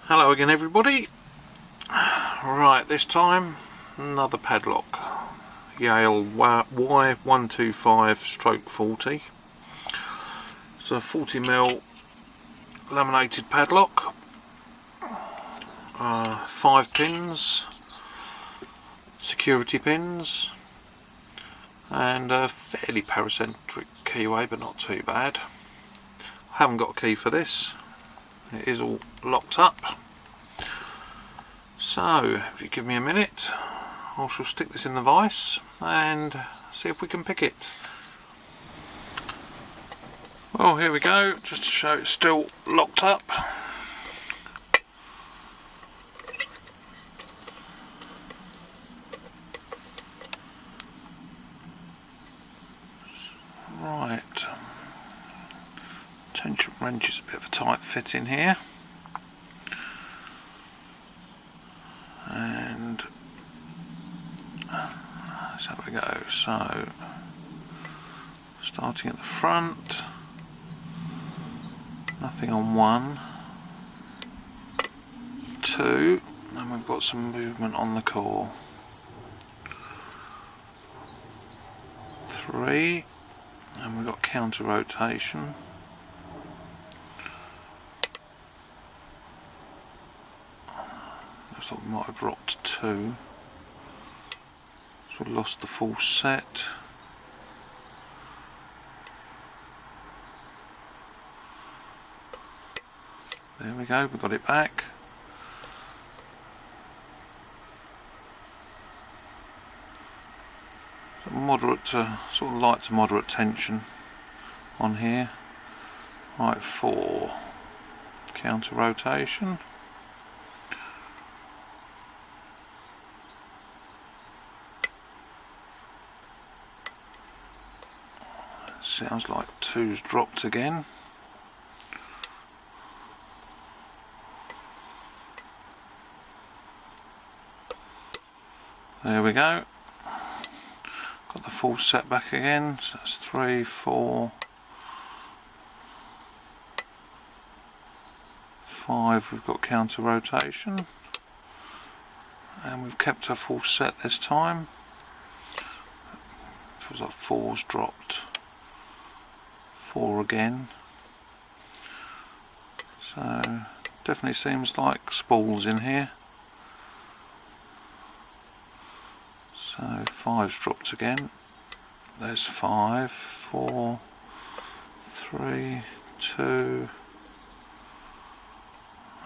Hello again everybody. Right, this time another padlock, Yale Y125 stroke 40. It's a 40mm laminated padlock, 5 pins, security pins, and a fairly paracentric keyway, but not too bad. I haven't got a key for this. It is all locked up. So if you give me a minute, I shall stick this in the vise and see if we can pick it. Well, here we go, just to show it's still locked up. Right, tension wrench is a bit of a tight fit in here, and let's have a go. So starting at the front, nothing on 1, 2, and we've got some movement on the core. 3, and we've got counter rotation. 'Looks like we might have dropped 2, so we lost the full set. There we go, we got it back. Moderate to sort of light to moderate tension on here. Right, 4, counter rotation. Sounds like 2's dropped again. There we go. Got the full set back again, so that's 3, 4, 5, we've got counter rotation, and we've kept our full set this time. Feels like 4's dropped, 4 again, so definitely seems like spools in here. So 5's dropped again. There's 5, 4, 3, 2.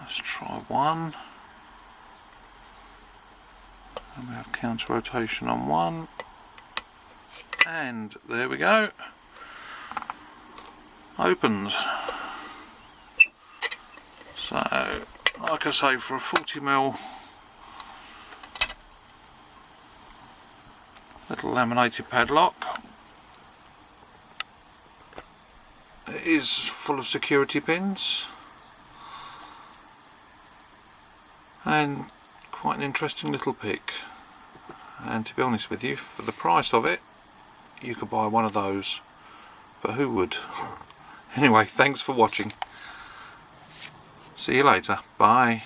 Let's try 1. And we have counter rotation on 1. And there we go. Opens. So, like I say, for a 40mm little laminated padlock, it is full of security pins and quite an interesting little pick. And to be honest with you, for the price of it, you could buy one of those, but who would? Anyway, thanks for watching. See you later. Bye.